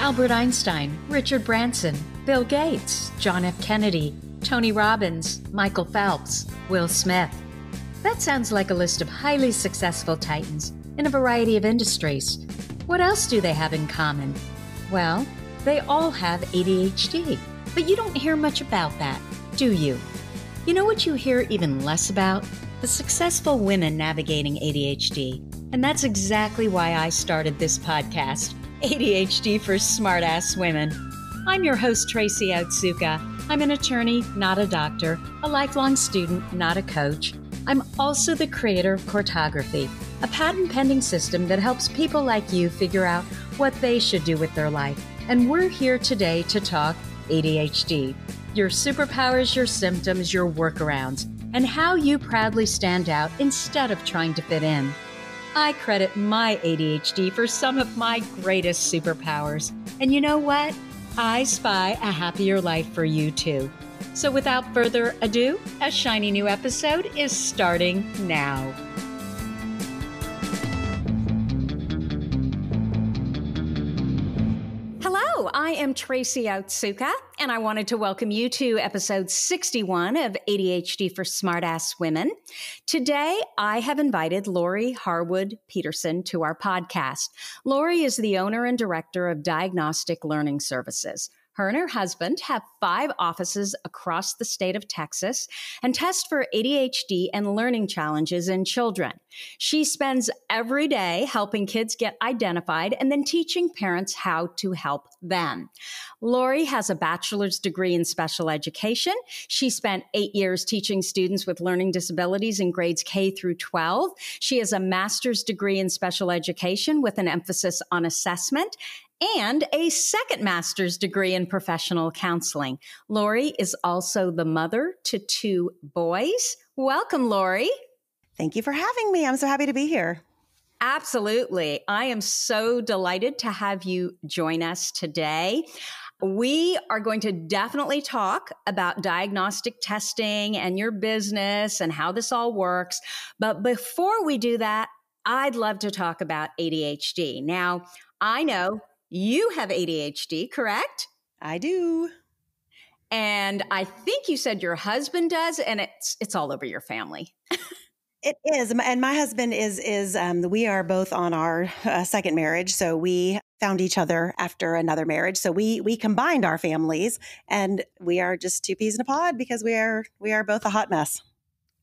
Albert Einstein, Richard Branson, Bill Gates, John F. Kennedy, Tony Robbins, Michael Phelps, Will Smith. That sounds like a list of highly successful titans in a variety of industries. What else do they have in common? Well, they all have ADHD, but you don't hear much about that, do you? You know what you hear even less about? The successful women navigating ADHD. And that's exactly why I started this podcast, ADHD for Smartass Women. I'm your host, Tracy Otsuka. I'm an attorney, not a doctor, a lifelong student, not a coach. I'm also the creator of Cortography, a patent-pending system that helps people like you figure out what they should do with their life. And we're here today to talk ADHD, your superpowers, your symptoms, your workarounds, and how you proudly stand out instead of trying to fit in. I credit my ADHD for some of my greatest superpowers. And you know what? I spy a happier life for you too. So without further ado, a shiny new episode is starting now. Hello, I am Tracy Otsuka, and I wanted to welcome you to episode 61 of ADHD for Smartass Women. Today, I have invited Laurie Harwood Peterson to our podcast. Laurie is the owner and director of Diagnostic Learning Services. Her and her husband have 5 offices across the state of Texas and test for ADHD and learning challenges in children. She spends every day helping kids get identified and then teaching parents how to help them. Laurie has a bachelor's degree in special education. She spent 8 years teaching students with learning disabilities in grades K through 12. She has a master's degree in special education with an emphasis on assessment and a second master's degree in professional counseling. Laurie is also the mother to 2 boys. Welcome, Laurie. Thank you for having me. I'm so happy to be here. Absolutely. I am so delighted to have you join us today. We are going to definitely talk about diagnostic testing and your business and how this all works. But before we do that, I'd love to talk about ADHD. Now, I know you have ADHD, correct? I do. And I think you said your husband does, and it's all over your family. It is. And my husband we are both on our second marriage. So we found each other after another marriage. So we combined our families, and we are just 2 peas in a pod because we are both a hot mess.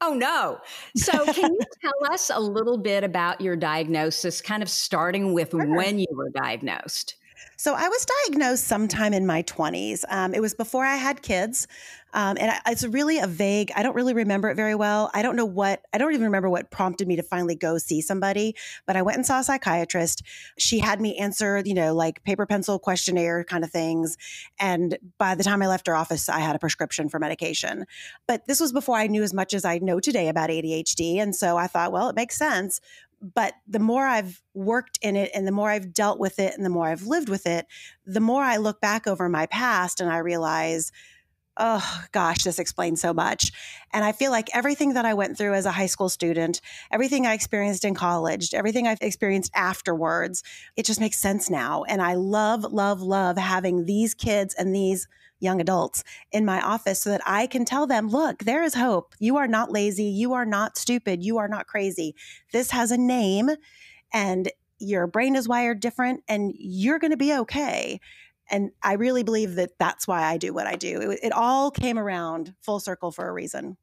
Oh, no. So can you tell us a little bit about your diagnosis, kind of starting with when you were diagnosed? So I was diagnosed sometime in my 20s. It was before I had kids. It's really a vague, I don't really remember it very well. I don't even remember what prompted me to finally go see somebody, but I went and saw a psychiatrist. She had me answer, like paper pencil questionnaire kind of things. And by the time I left her office, I had a prescription for medication. But this was before I knew as much as I know today about ADHD. And so I thought, well, it makes sense. But the more I've worked in it and the more I've dealt with it and the more I've lived with it, the more I look back over my past and I realize, oh gosh, this explains so much. And I feel like everything that I went through as a high school student, everything I experienced in college, everything I've experienced afterwards, it just makes sense now. And I love, love, love having these kids and these young adults in my office so that I can tell them, look, there is hope. You are not lazy. You are not stupid. You are not crazy. This has a name and your brain is wired different and you're going to be okay. And I really believe that that's why I do what I do. It all came around full circle for a reason.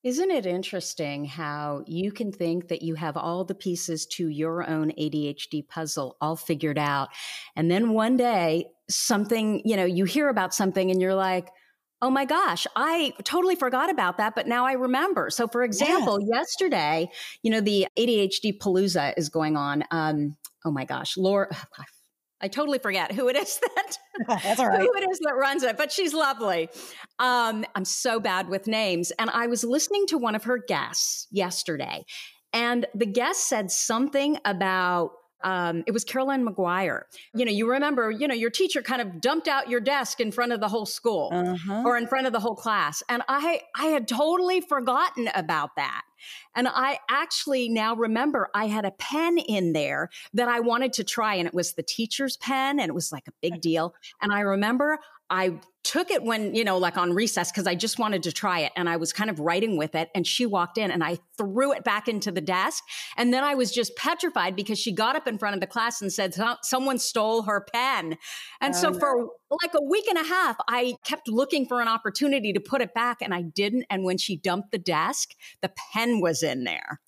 Isn't it interesting how you can think that you have all the pieces to your own ADHD puzzle all figured out, and then one day something, you hear about something and you're like, oh my gosh, I totally forgot about that, but now I remember. So for example, yesterday, the ADHD Palooza is going on. Oh my gosh, Laura, I totally forget who it is That's all right. who it is that runs it, but she's lovely. I'm so bad with names. And I was listening to one of her guests yesterday, and the guest said something about it was Caroline McGuire. You remember, your teacher kind of dumped out your desk in front of the whole school or in front of the whole class. And I had totally forgotten about that. And I actually now remember I had a pen in there that I wanted to try, and it was the teacher's pen, and it was like a big deal. And I remember I took it when, like on recess, because I just wanted to try it. And I was kind of writing with it. And she walked in and I threw it back into the desk. And then I was just petrified because she got up in front of the class and said, someone stole her pen. And so for like a week and a half, I kept looking for an opportunity to put it back, and I didn't. And when she dumped the desk, the pen was in there.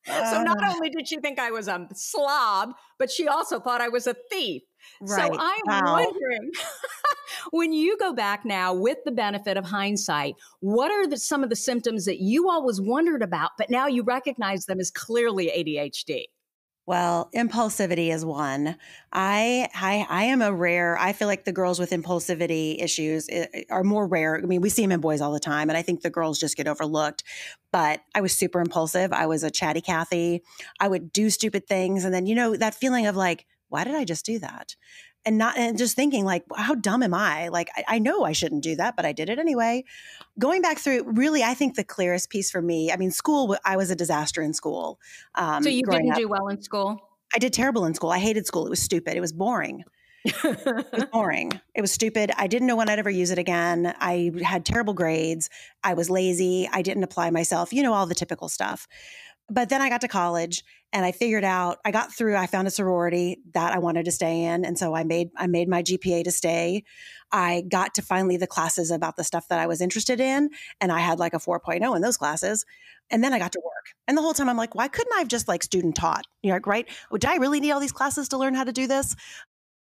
So not only did she think I was a slob, but she also thought I was a thief. Right. So I'm wondering, when you go back now with the benefit of hindsight, what are some of the symptoms that you always wondered about, but now you recognize them as clearly ADHD? Well, impulsivity is one. I am I feel like the girls with impulsivity issues are more rare. I mean, we see them in boys all the time, and I think the girls just get overlooked. But I was super impulsive. I was a chatty Cathy. I would do stupid things. And then, that feeling of like, why did I just do that? And just thinking like, how dumb am I? Like, I know I shouldn't do that, but I did it anyway. Going back through, really, I think the clearest piece for me, I mean, school, I was a disaster in school. So you didn't do well in school? I did terrible in school. I hated school. It was stupid. It was boring. It was boring. It was stupid. I didn't know when I'd ever use it again. I had terrible grades. I was lazy. I didn't apply myself, all the typical stuff. But then I got to college and I figured out, I found a sorority that I wanted to stay in. And so I made my GPA to stay. I got to finally the classes about the stuff that I was interested in. And I had like a 4.0 in those classes. And then I got to work. And the whole time I'm like, why couldn't I have just like student taught? Right? Did I really need all these classes to learn how to do this?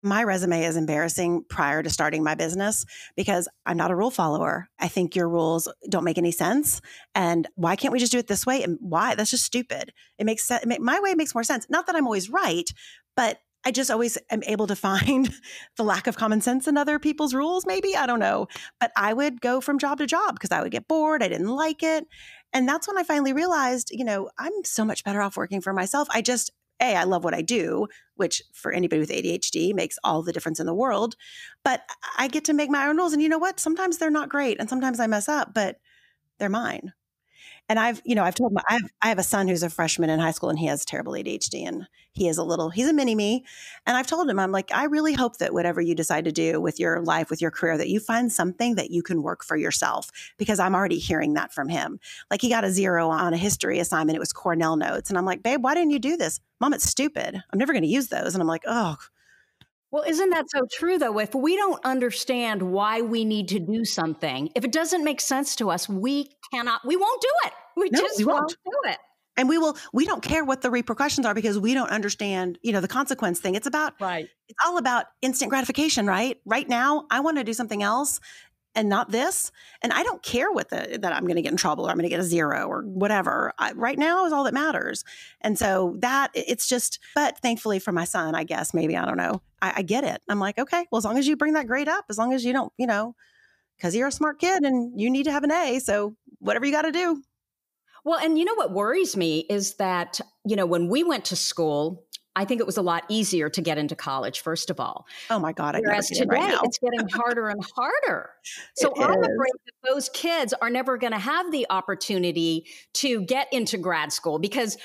My resume is embarrassing prior to starting my business because I'm not a rule follower. I think your rules don't make any sense. And why can't we just do it this way? And why? That's just stupid. It makes sense. My way makes more sense. Not that I'm always right, but I just always am able to find the lack of common sense in other people's rules, maybe. I don't know. But I would go from job to job because I would get bored. I didn't like it. And that's when I finally realized, I'm so much better off working for myself. I love what I do, which for anybody with ADHD makes all the difference in the world. But I get to make my own rules. And you know what? Sometimes they're not great. And sometimes I mess up, but they're mine. And I've told I have a son who's a freshman in high school and he has terrible ADHD and he's a mini me. And I've told him, I'm like, I really hope that whatever you decide to do with your life, with your career, that you find something that you can work for yourself, because I'm already hearing that from him. Like he got a 0 on a history assignment. It was Cornell notes. And I'm like, babe, why didn't you do this? Mom, it's stupid. I'm never going to use those. And I'm like, oh. Well, isn't that so true, though? If we don't understand why we need to do something, if it doesn't make sense to us, we won't do it. We won't do it. And we don't care what the repercussions are because we don't understand, the consequence thing. It's all about instant gratification, right? Right now, I want to do something else and not this. And I don't care that I'm going to get in trouble or I'm going to get a 0 or whatever. Right now is all that matters. And so but thankfully for my son, I guess, maybe, I don't know. I get it. I'm like, okay, well, as long as you bring that grade up, as long as you don't, because you're a smart kid and you need to have an A. So whatever you got to do. Well, and what worries me is that, when we went to school, I think it was a lot easier to get into college, first of all. Oh my God. Whereas today, it's getting harder and harder. So I'm afraid that those kids are never going to have the opportunity to get into grad school, because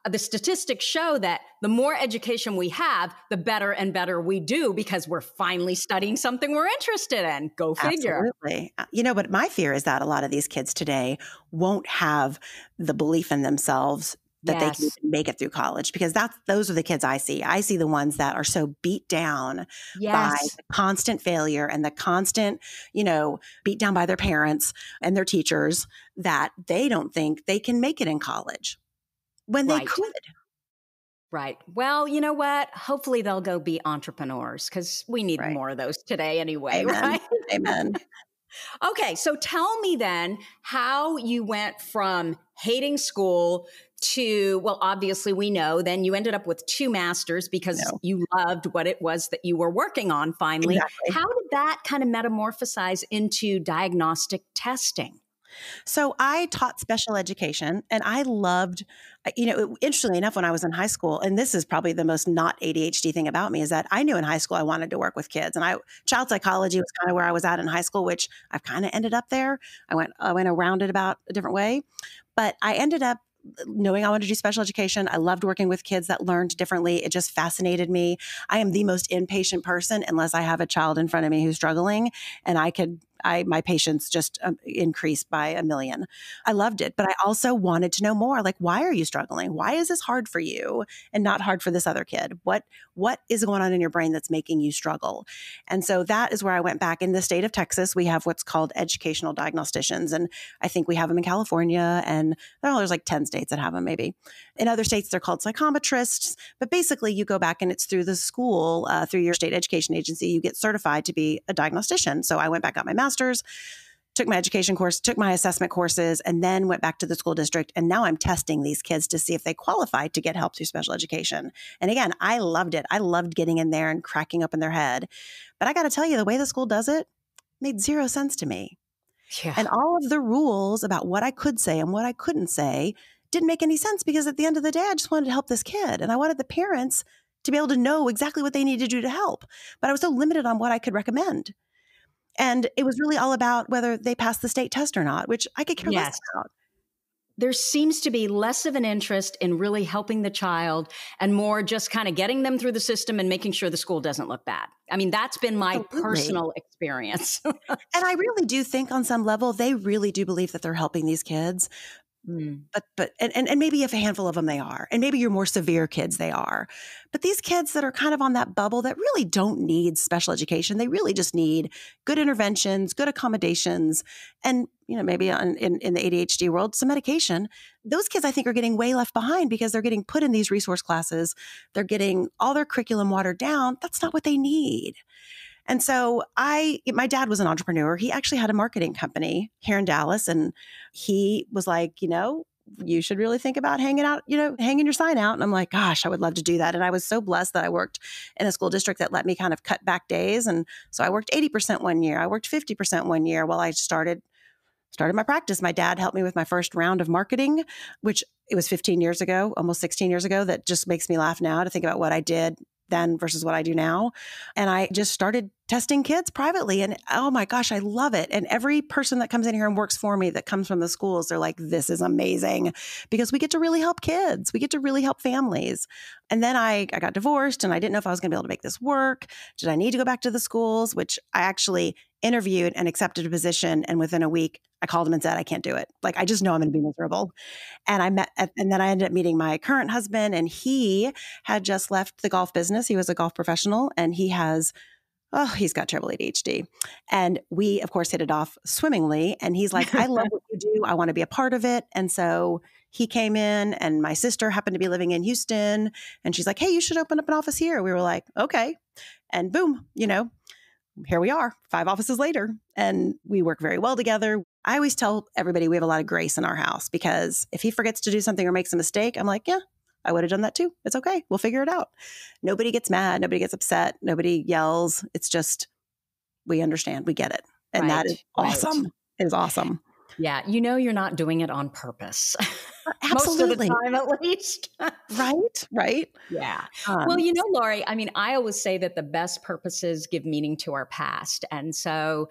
the statistics show that the more education we have, the better and better we do, because we're finally studying something we're interested in. Go figure. Absolutely. But my fear is that a lot of these kids today won't have the belief in themselves that they can make it through college, because those are the kids I see. I see the ones that are so beat down by the constant failure and the constant, beat down by their parents and their teachers, that they don't think they can make it in college when they could. Right. Well, you know what? Hopefully they'll go be entrepreneurs, because we need more of those today anyway. Amen. Right? Amen. Okay. So tell me then how you went from hating school to, well, obviously we know then you ended up with 2 masters because you loved what it was that you were working on finally. Exactly. How did that kind of metamorphosize into diagnostic testing? So I taught special education and I loved, interestingly enough, when I was in high school, and this is probably the most not ADHD thing about me, is that I knew in high school I wanted to work with kids. And child psychology was kind of where I was at in high school, which I've kind of ended up there. I went around it about a different way, but I ended up knowing I wanted to do special education. I loved working with kids that learned differently. It just fascinated me. I am the most impatient person unless I have a child in front of me who's struggling, and my patience just increased by a million. I loved it, but I also wanted to know more. Like, why are you struggling? Why is this hard for you and not hard for this other kid? What is going on in your brain that's making you struggle? And so that is where I went back. In the state of Texas, we have what's called educational diagnosticians. And I think we have them in California, and there's like 10 states that have them maybe. In other states, they're called psychometrists. But basically, you go back and it's through the school, through your state education agency, you get certified to be a diagnostician. So I went back, got my master's, took my education course, took my assessment courses, and then went back to the school district. And now I'm testing these kids to see if they qualify to get help through special education. And again, I loved it. I loved getting in there and cracking open their head. But I got to tell you, the way the school does it made zero sense to me. Yeah. And all of the rules about what I could say and what I couldn't say didn't make any sense, because at the end of the day, I just wanted to help this kid. And I wanted the parents to be able to know exactly what they need to do to help. But I was so limited on what I could recommend. And it was really all about whether they passed the state test or not, which I could care less about. There seems to be less of an interest in really helping the child and more just kind of getting them through the system and making sure the school doesn't look bad. I mean, that's been my personal experience. And I really do think on some level, they really do believe that they're helping these kids. But maybe if a handful of them they are, and maybe your more severe kids they are, but these kids that are kind of on that bubble that really don't need special education, they really just need good interventions, good accommodations, and maybe in the ADHD world, some medication. Those kids I think are getting way left behind because they're getting put in these resource classes, they're getting all their curriculum watered down. That's not what they need. And so my dad was an entrepreneur. He actually had a marketing company here in Dallas. And he was like, you should really think about hanging your sign out. And I'm like, gosh, I would love to do that. And I was so blessed that I worked in a school district that let me kind of cut back days. And so I worked 80% one year. I worked 50% one year while I started my practice. My dad helped me with my first round of marketing, which it was 15 years ago, almost 16 years ago. That just makes me laugh now to think about what I did then versus what I do now. And I just started testing kids privately. And oh my gosh, I love it. And every person that comes in here and works for me that comes from the schools, they're like, this is amazing, because we get to really help kids. We get to really help families. And then I got divorced and I didn't know if I was going to be able to make this work. Did I need to go back to the schools? Which I actually interviewed and accepted a position. And within a week, I called him and said, I can't do it. Like, I just know I'm going to be miserable. And then I ended up meeting my current husband, and he had just left the golf business. He was a golf professional, and he's got terrible ADHD. And we, of course, hit it off swimmingly. And he's like, I love what you do. I want to be a part of it. And so he came in, and my sister happened to be living in Houston. And she's like, hey, you should open up an office here. We were like, okay. And boom, here we are 5 offices later, and we work very well together. I always tell everybody we have a lot of grace in our house, because if he forgets to do something or makes a mistake, I'm like, yeah, I would have done that too. It's okay. We'll figure it out. Nobody gets mad. Nobody gets upset. Nobody yells. It's just, we understand. We get it. And that is awesome. Right. It is awesome. Yeah. You're not doing it on purpose. Absolutely. Most of the time, at least. Right. Yeah. Well, Laurie, I mean, I always say that the best purposes give meaning to our past. And so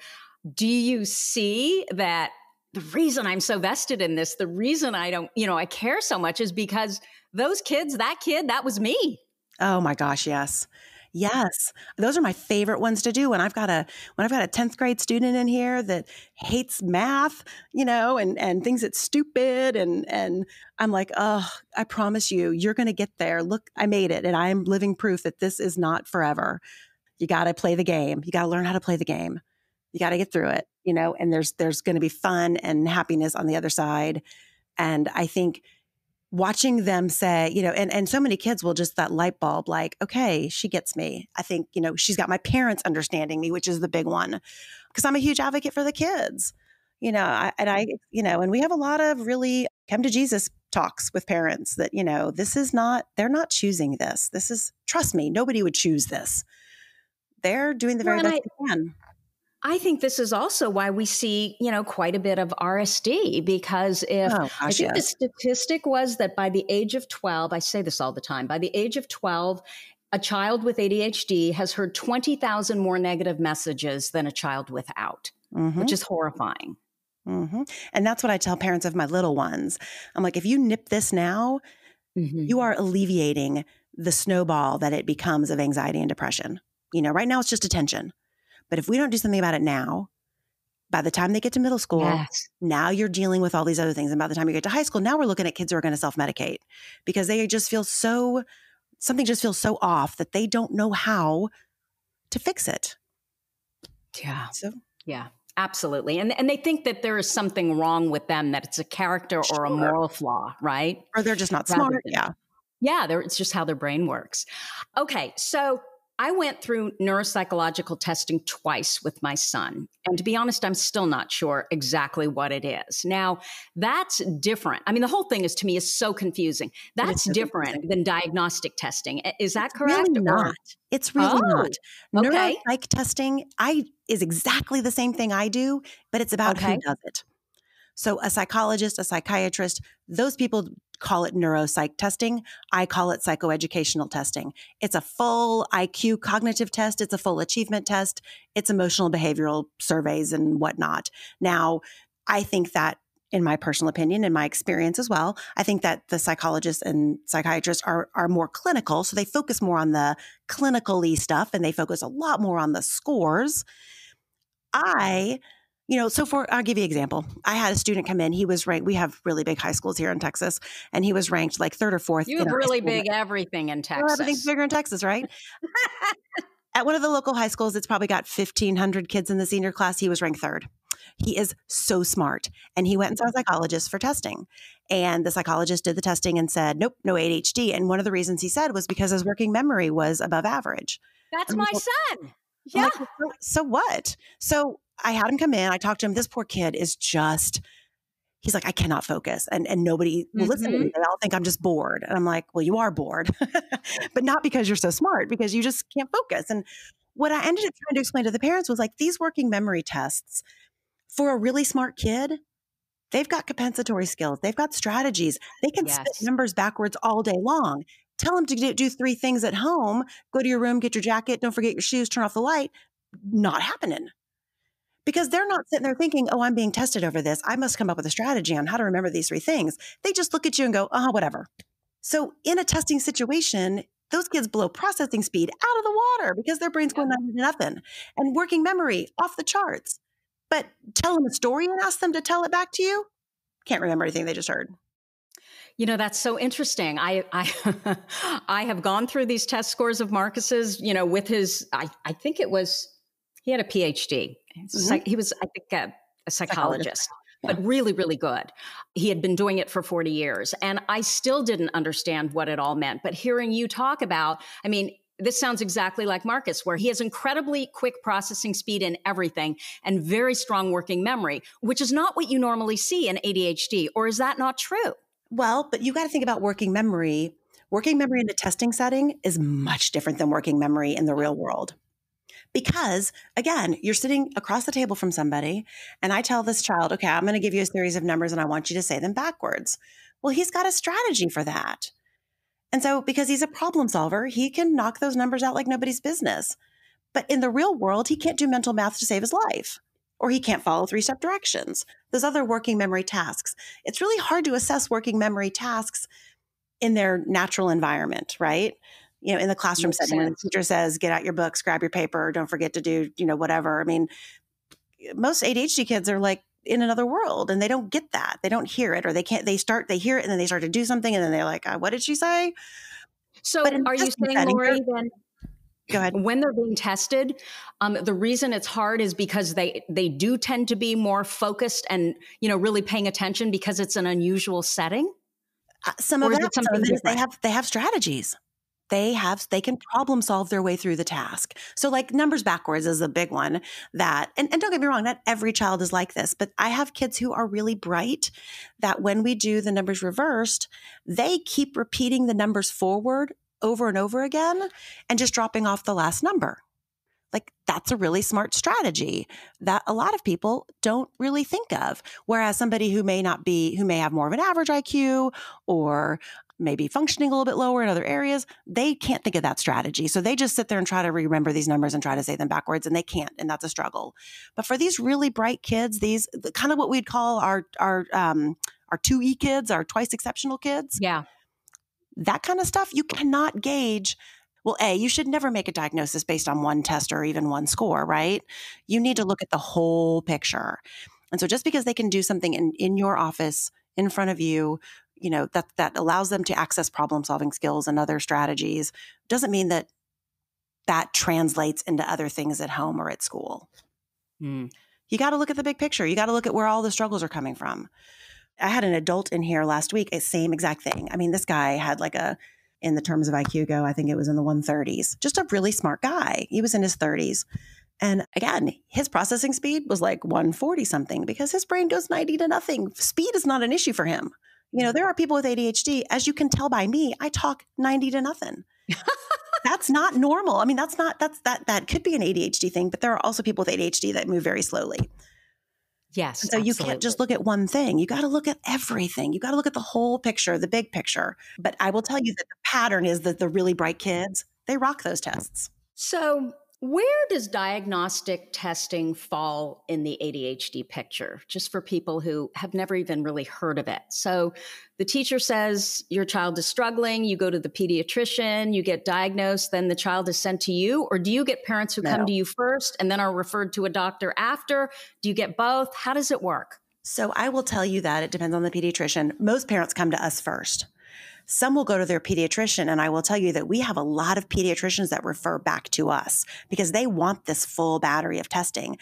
do you see that the reason I'm so vested in this, the reason I don't, I care so much is because those kids, that kid, that was me. Oh my gosh. Yes. Yes. Those are my favorite ones to do. When I've got a 10th grade student in here that hates math, and thinks it's stupid. And I'm like, oh, I promise you're going to get there. Look, I made it. And I'm living proof that this is not forever. You got to play the game. You got to learn how to play the game. You got to get through it, and there's going to be fun and happiness on the other side. And I think watching them say, and so many kids will just that light bulb, like, okay, she gets me. I think, she's got my parents understanding me, which is the big one, because I'm a huge advocate for the kids, and we have a lot of really come to Jesus talks with parents that, they're not choosing this. This is, trust me, nobody would choose this. They're doing the very best they can. I think this is also why we see, quite a bit of RSD, because Oh, I gosh, think the yes. statistic was that by the age of 12, I say this all the time, by the age of 12, a child with ADHD has heard 20,000 more negative messages than a child without, Mm-hmm. which is horrifying. Mm-hmm. And that's what I tell parents of my little ones. I'm like, if you nip this now, you are alleviating the snowball that it becomes of anxiety and depression. Right now it's just attention. But if we don't do something about it now, by the time they get to middle school, Yes. now you're dealing with all these other things. And by the time you get to high school, now we're looking at kids who are going to self-medicate because they just feel something just feels so off that they don't know how to fix it. Yeah. So, yeah, absolutely. And they think that there is something wrong with them, that it's a character or a sure. moral flaw, right? Or they're just not Rather smart. than- Yeah. Yeah, it's just how their brain works. Okay, so I went through neuropsychological testing twice with my son. And to be honest, I'm still not sure exactly what it is. Now, that's different. I mean, the whole thing to me is so confusing. That's so different confusing. than diagnostic testing. Is that correct? Really not. It's really not. Okay. Neuropsych testing is exactly the same thing I do, but it's about who does it. So a psychologist, a psychiatrist, those people call it neuropsych testing. I call it psychoeducational testing. It's a full IQ cognitive test. It's a full achievement test. It's emotional behavioral surveys and whatnot. Now, I think that, in my personal opinion, in my experience as well, I think that the psychologists and psychiatrists are more clinical. So they focus more on the clinical-y stuff and they focus a lot more on the scores. I'll give you an example. I had a student come in. He was ranked. We have really big high schools here in Texas, and he was ranked like third or fourth. You have really big everything in Texas. Well, everything's bigger in Texas, right? At one of the local high schools, it's probably got 1,500 kids in the senior class. He was ranked third. He is so smart. And he went and saw a psychologist for testing. And the psychologist did the testing and said, nope, no ADHD. And one of the reasons he said was because his working memory was above average. That's my son. I'm Yeah. like, so what? So I had him come in. I talked to him. This poor kid is he's like, I cannot focus. And nobody will listen to me. They all think I'm just bored. And I'm like, well, you are bored, but not because you're so smart, because you just can't focus. And what I ended up trying to explain to the parents was like, these working memory tests for a really smart kid, they've got compensatory skills. They've got strategies. They can spit numbers backwards all day long. Tell them to do 3 things at home. Go to your room, get your jacket, don't forget your shoes, turn off the light. Not happening. Because they're not sitting there thinking, oh, I'm being tested over this. I must come up with a strategy on how to remember these 3 things. They just look at you and go, whatever. So in a testing situation, those kids blow processing speed out of the water because their brain's going down to nothing. And working memory off the charts. But tell them a story and ask them to tell it back to you. Can't remember anything they just heard. That's so interesting. I have gone through these test scores of Marcus's, with his, I think he had a PhD. He was, I think, a psychologist, but really, really good. He had been doing it for 40 years. And I still didn't understand what it all meant. But hearing you talk about, this sounds exactly like Marcus, where he has incredibly quick processing speed in everything and very strong working memory, which is not what you normally see in ADHD. Or is that not true? Well, but you got to think about working memory. Working memory in a testing setting is much different than working memory in the real world. Because, again, you're sitting across the table from somebody, and I tell this child, okay, I'm going to give you a series of numbers, and I want you to say them backwards. Well, he's got a strategy for that. And so because he's a problem solver, he can knock those numbers out like nobody's business. But in the real world, he can't do mental math to save his life, or he can't follow 3-step directions. Those other working memory tasks. It's really hard to assess working memory tasks in their natural environment, right? In the classroom setting, when the teacher says, get out your books, grab your paper, don't forget to do, whatever. Most ADHD kids are like in another world and they don't get that. They don't hear it, or they hear it and then they start to do something and then they're like, what did she say? So are you saying, Laurie, then go ahead. When they're being tested, the reason it's hard is because they do tend to be more focused and, really paying attention because it's an unusual setting? Some of that, they have strategies. They can problem solve their way through the task. So like numbers backwards is a big one that, and don't get me wrong, not every child is like this, but I have kids who are really bright that when we do the numbers reversed, they keep repeating the numbers forward over and over again and just dropping off the last number. Like, that's a really smart strategy that a lot of people don't really think of. Whereas somebody who may have more of an average IQ or maybe functioning a little bit lower in other areas, they can't think of that strategy. So they just sit there and try to remember these numbers and try to say them backwards, and they can't. And that's a struggle. But for these really bright kids, kind of what we'd call our 2E kids, our twice exceptional kids. Yeah. That kind of stuff, you cannot gauge. Well, you should never make a diagnosis based on one test or even one score, right? You need to look at the whole picture. And so just because they can do something in your office in front of you, that allows them to access problem-solving skills and other strategies, doesn't mean that translates into other things at home or at school. You got to look at the big picture. You got to look at where all the struggles are coming from. I had an adult in here last week, same exact thing. I mean, this guy had in the terms of IQ go, I think it was in the 130s. Just a really smart guy. He was in his 30s. And again, his processing speed was like 140 something because his brain goes 90 to nothing. Speed is not an issue for him. There are people with ADHD, as you can tell by me, I talk 90 to nothing. That's not normal. I mean, that could be an ADHD thing, but there are also people with ADHD that move very slowly. Yes. And so absolutely. You can't just look at one thing. You got to look at everything. You got to look at the whole picture, the big picture. But I will tell you that the pattern is that the really bright kids, they rock those tests. So where does diagnostic testing fall in the ADHD picture? Just for people who have never even really heard of it. So the teacher says your child is struggling, you go to the pediatrician, you get diagnosed, then the child is sent to you? Or do you get parents who come to you first and then are referred to a doctor after? Do you get both? How does it work? So I will tell you that it depends on the pediatrician. Most parents come to us first. Some will go to their pediatrician, and I will tell you that we have a lot of pediatricians that refer back to us because they want this full battery of testing.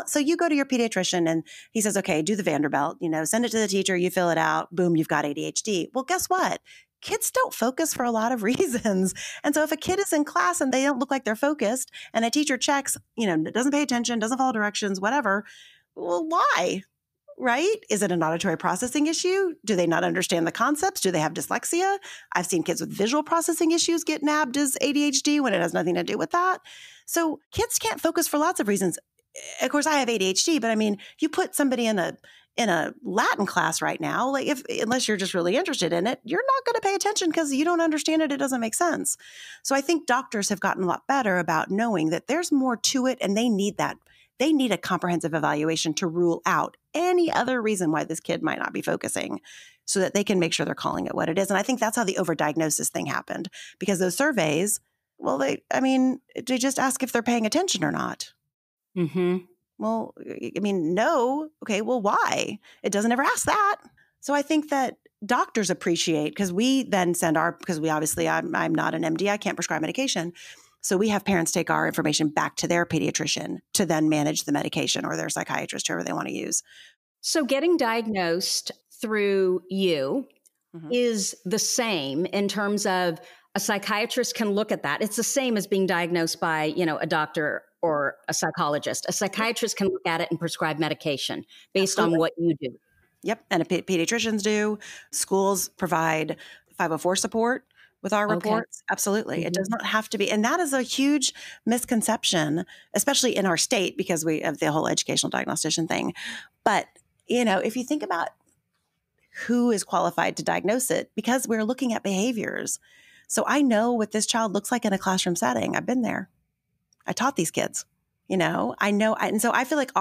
So you go to your pediatrician and he says, okay, do the Vanderbilt, send it to the teacher, you fill it out, boom, you've got ADHD. Well, guess what? Kids don't focus for a lot of reasons. And so if a kid is in class and they don't look like they're focused and a teacher checks, doesn't pay attention, doesn't follow directions, whatever, well, why? Right? Is it an auditory processing issue? Do they not understand the concepts? Do they have dyslexia? I've seen kids with visual processing issues get nabbed as ADHD when it has nothing to do with that. So kids can't focus for lots of reasons. Of course, I have ADHD, but I mean, you put somebody in a Latin class right now, unless you're just really interested in it, you're not going to pay attention because you don't understand it. It doesn't make sense. So I think doctors have gotten a lot better about knowing that there's more to it, and they need that. They need a comprehensive evaluation to rule out any other reason why this kid might not be focusing so that they can make sure they're calling it what it is. And I think that's how the overdiagnosis thing happened, because those surveys, well, they just ask if they're paying attention or not. Well, I mean, no. Okay, well, why? It doesn't ever ask that. So I think that doctors appreciate, because we then because we obviously, I'm not an MD, I can't prescribe medication. So we have parents take our information back to their pediatrician to then manage the medication, or their psychiatrist, whoever they want to use. So getting diagnosed through you is the same in terms of a psychiatrist can look at that. It's the same as being diagnosed by, a doctor or a psychologist. A psychiatrist can look at it and prescribe medication based on what you do. Yep. And pediatricians do. Schools provide 504 support with our reports. Absolutely. It does not have to be. And that is a huge misconception, especially in our state, because we have the whole educational diagnostician thing. But, if you think about who is qualified to diagnose it, because we're looking at behaviors. So I know what this child looks like in a classroom setting. I've been there. I taught these kids. I know. And so I feel like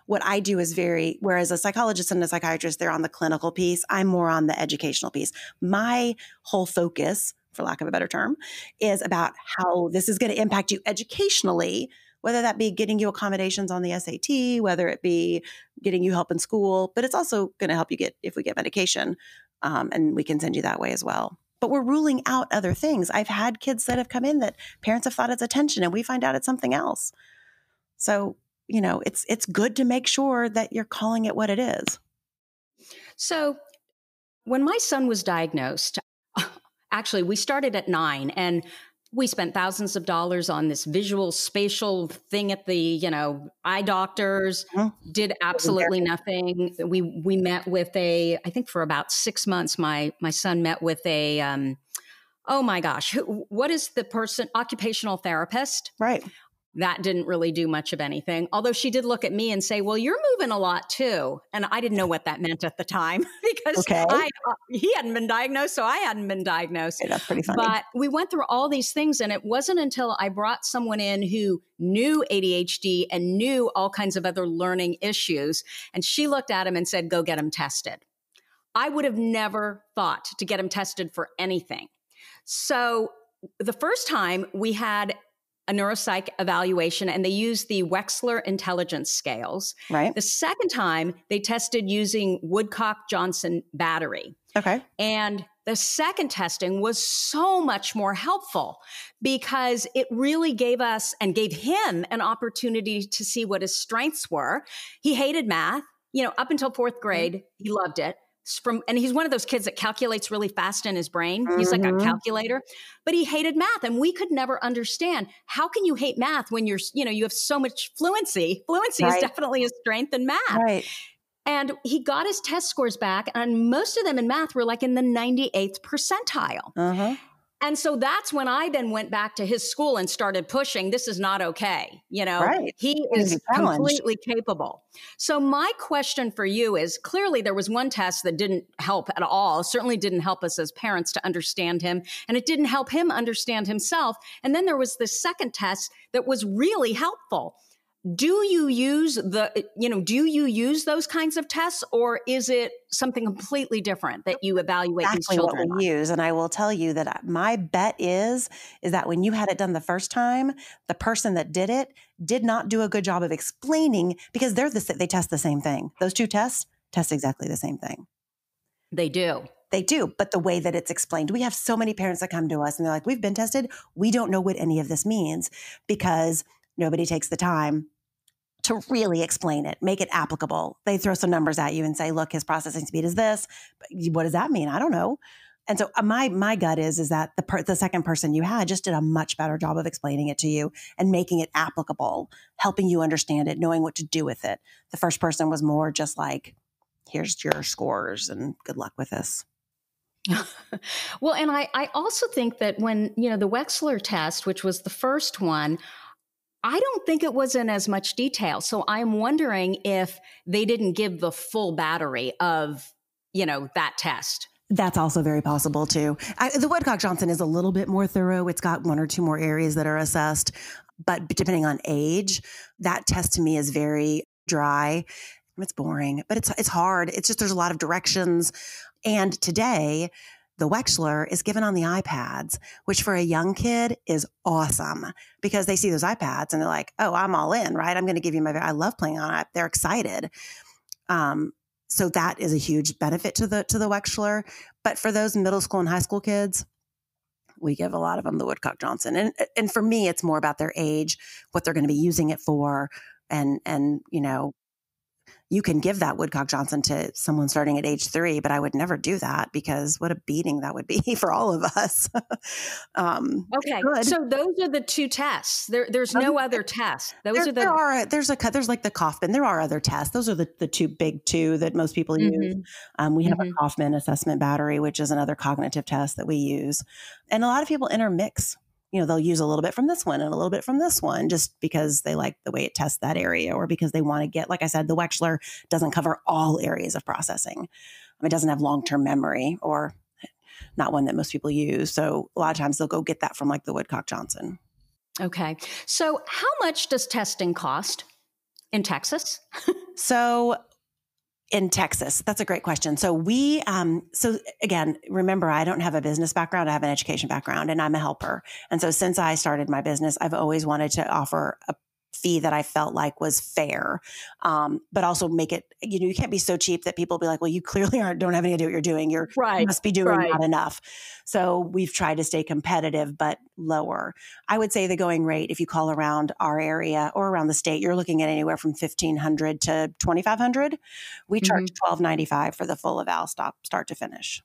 what I do is whereas a psychologist and a psychiatrist, they're on the clinical piece, I'm more on the educational piece. My whole focus, for lack of a better term, is about how this is going to impact you educationally, whether that be getting you accommodations on the SAT, whether it be getting you help in school, but it's also going to help you if we get medication, and we can send you that way as well. But we're ruling out other things. I've had kids that have come in that parents have thought it's attention, and we find out it's something else. So, it's good to make sure that you're calling it what it is. So when my son was diagnosed, actually, we started at 9 and we spent thousands of dollars on this visual spatial thing at the, eye doctors, did absolutely nothing. We met with I think for about 6 months, my son met with oh my gosh, what is the person? Occupational therapist. Right. that didn't really do much of anything. Although she did look at me and say, well, you're moving a lot too. And I didn't know what that meant at the time because he hadn't been diagnosed, so I hadn't been diagnosed. Okay, that's pretty funny. But we went through all these things, and it wasn't until I brought someone in who knew ADHD and knew all kinds of other learning issues. And she looked at him and said, go get him tested. I would have never thought to get him tested for anything. So the first time we had a neuropsych evaluation, and they used the Wechsler intelligence scales. Right. The second time they tested using Woodcock-Johnson battery. Okay. And the second testing was so much more helpful because it really gave us and gave him an opportunity to see what his strengths were. He hated math, up until fourth grade, he loved it. And he's one of those kids that calculates really fast in his brain. He's like a calculator, but he hated math, and we could never understand how can you hate math when you have so much fluency. Fluency is definitely a strength in math. Right. And he got his test scores back, and most of them in math were like in the 98th percentile. Uh-huh. And so that's when I then went back to his school and started pushing, this is not okay. Right. He is completely capable. So my question for you is, clearly there was one test that didn't help at all, certainly didn't help us as parents to understand him, and it didn't help him understand himself. And then there was this second test that was really helpful. Do you use those kinds of tests, or is it something completely different that you evaluate these children what we use? And I will tell you that my bet is that when you had it done the first time, the person that did it did not do a good job of explaining, because they test the same thing. Those two tests test exactly the same thing. They do. They do, but the way that it's explained, we have so many parents that come to us and they're like, we've been tested. We don't know what any of this means because nobody takes the time to really explain it, make it applicable. They throw some numbers at you and say, look, his processing speed is this. What does that mean? I don't know. And so my gut is that the second person you had just did a much better job of explaining it to you and making it applicable, helping you understand it, knowing what to do with it. The first person was more just like, here's your scores and good luck with this. Well, and I also think that when, the Wechsler test, which was the first one, I don't think it was in as much detail. So I'm wondering if they didn't give the full battery of, that test. That's also very possible too. The Woodcock-Johnson is a little bit more thorough. It's got one or two more areas that are assessed, but depending on age, that test to me is very dry. It's boring, but it's hard. It's just, there's a lot of directions. And today, the Wechsler is given on the iPads, which for a young kid is awesome because they see those iPads and they're like, oh, I'm all in, right? I'm going to give you I love playing on it. They're excited. So that is a huge benefit to the Wechsler. But for those middle school and high school kids, we give a lot of them the Woodcock-Johnson. And for me, it's more about their age, what they're going to be using it for. And you can give that Woodcock-Johnson to someone starting at age 3, but I would never do that because what a beating that would be for all of us. Okay. So those are the two tests. There's no other test. There's like the Kaufman. There are other tests. Those are the big two that most people use. We have a Kaufman assessment battery, which is another cognitive test that we use. And a lot of people intermix. They'll use a little bit from this one and a little bit from this one just because they like the way it tests that area or because they want to get, like I said, the Wechsler doesn't cover all areas of processing. It doesn't have long-term memory or not one that most people use. So a lot of times they'll go get that from like the Woodcock-Johnson. Okay. So how much does testing cost in Texas? So in Texas, that's a great question. So so again, remember, I don't have a business background. I have an education background and I'm a helper. And so since I started my business, I've always wanted to offer a fee that I felt like was fair, but also make it, you can't be so cheap that people be like, well, you clearly don't have any idea what you're doing. You must be doing not enough. So we've tried to stay competitive, but lower. I would say the going rate, if you call around our area or around the state, you're looking at anywhere from $1,500 to $2,500. We charge $1,295 for the full eval start to finish.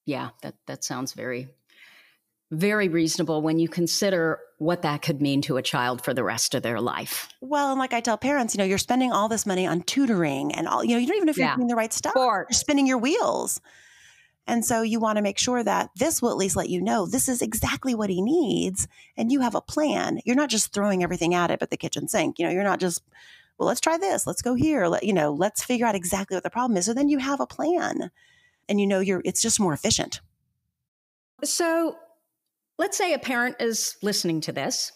Yeah, that sounds very, very reasonable when you consider what that could mean to a child for the rest of their life. Well, and like I tell parents, you're spending all this money on tutoring and all, you don't even know if you're doing the right stuff. You're spinning your wheels. And so you want to make sure that this will at least let you know this is exactly what he needs. And you have a plan. You're not just throwing everything at it, but the kitchen sink. You're not just, well, let's try this. Let's go here. Let's figure out exactly what the problem is. So then you have a plan and it's just more efficient. So let's say a parent is listening to this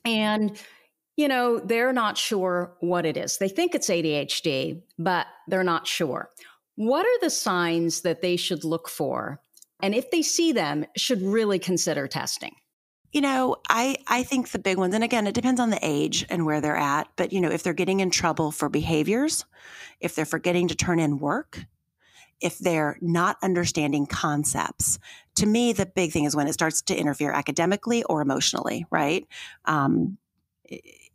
and, they're not sure what it is. They think it's ADHD, but they're not sure. What are the signs that they should look for? And if they see them, should really consider testing? I think the big ones, and again, it depends on the age and where they're at, but if they're getting in trouble for behaviors, if they're forgetting to turn in work, if they're not understanding concepts, to me, the big thing is when it starts to interfere academically or emotionally, right?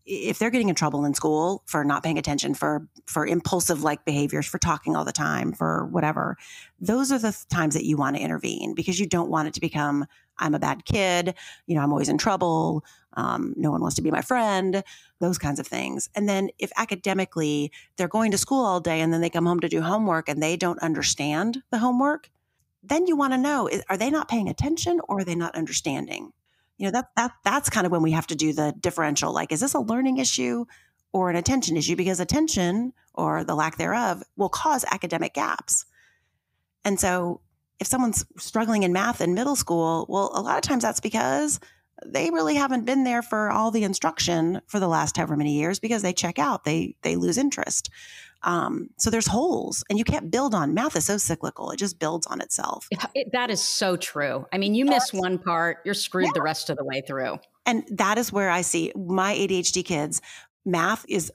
If they're getting in trouble in school for not paying attention, for impulsive like behaviors, for talking all the time, for whatever, those are the times that you want to intervene because you don't want it to become, I'm a bad kid, I'm always in trouble, no one wants to be my friend, those kinds of things. And then if academically they're going to school all day and then they come home to do homework and they don't understand the then you want to know, are they not paying attention or are they not understanding? That's kind of when we have to do the differential. Like, is this a learning issue or an attention issue? Because attention or the lack thereof will cause academic gaps. And so if someone's struggling in math in middle school, well, a lot of times that's because they really haven't been there for all the instruction for the last however many years because they check out, they lose interest. So there's holes and you can't build on. Math is so cyclical. It just builds on itself. That is so true. I mean, you miss one part, you're screwed the rest of the way through. And that is where I see my ADHD kids, math is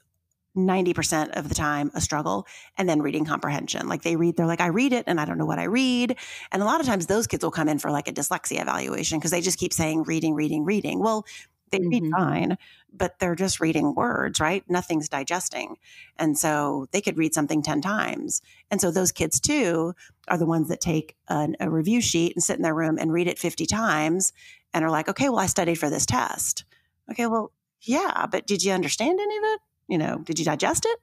90% of the time a struggle. And then reading comprehension. Like they're like, I read it and I don't know what I read. And a lot of times those kids will come in for like a dyslexia evaluation because they just keep saying reading, reading, reading. Well, they read fine, but they're just reading words, right? Nothing's digesting. And so they could read something 10 times. And so those kids too are the ones that take a review sheet and sit in their room and read it 50 times and are like, okay, well, I studied for this test. Okay, well, yeah, but did you understand any of it? Did you digest it?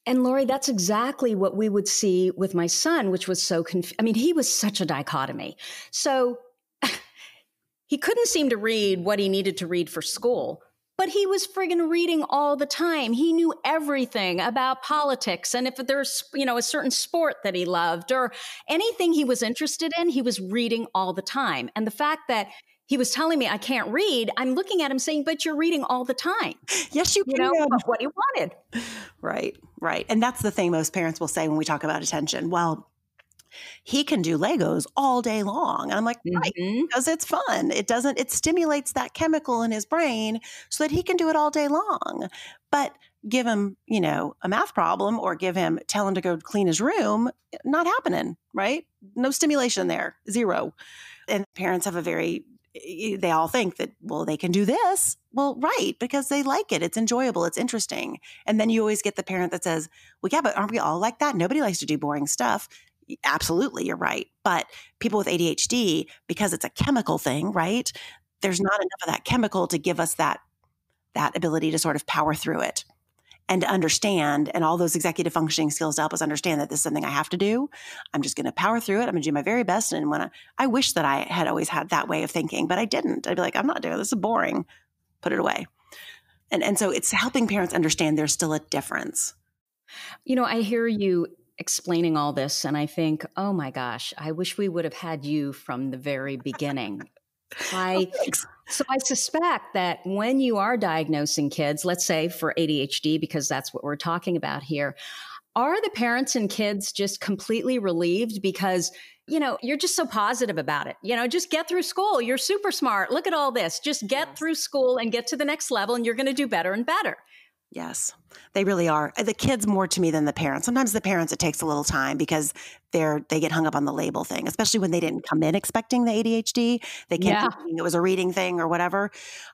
And Laurie, that's exactly what we would see with my son, which was so he was such a dichotomy. So he couldn't seem to read what he needed to read for school, but he was friggin' reading all the time. He knew everything about politics. And if there's, a certain sport that he loved or anything he was interested in, he was reading all the time. And the fact that he was telling me I can't read, I'm looking at him saying, but you're reading all the time. Yes, you can. But what he wanted. Right. And that's the thing most parents will say when we talk about attention. Well, he can do Legos all day long. And I'm like, right, because it's fun. It stimulates that chemical in his brain so that he can do it all day long. But give him, a math problem or tell him to go clean his room, not happening, right? No stimulation there, zero. And parents have they all think that, well, they can do this. Well, right, because they like it. It's enjoyable. It's interesting. And then you always get the parent that says, well, yeah, but aren't we all like that? Nobody likes to do boring stuff. Absolutely, you're right. But people with ADHD, because it's a chemical thing, right? There's not enough of that chemical to give us that ability to sort of power through it and to understand, and all those executive functioning skills to help us understand that this is something I have to do. I'm just going to power through it. I'm going to do my very best. And when I wish that I had always had that way of thinking, but I didn't. I'd be like, I'm not doing this. This is boring. Put it away. And so it's helping parents understand there's still a difference. I hear you explaining all this and I think, oh my gosh, I wish we would have had you from the very beginning. So I suspect that when you are diagnosing kids, let's say for ADHD, because that's what we're talking about here, are the parents and kids just completely relieved because, you're just so positive about it? Just get through school. You're super smart. Look at all this. Just get through school and get to the next level and you're going to do better and better. Yes, they really are. The kids more to me than the parents. Sometimes the parents, it takes a little time because they get hung up on the label thing, especially when they didn't come in expecting the ADHD. They came thinking it was a reading thing or whatever.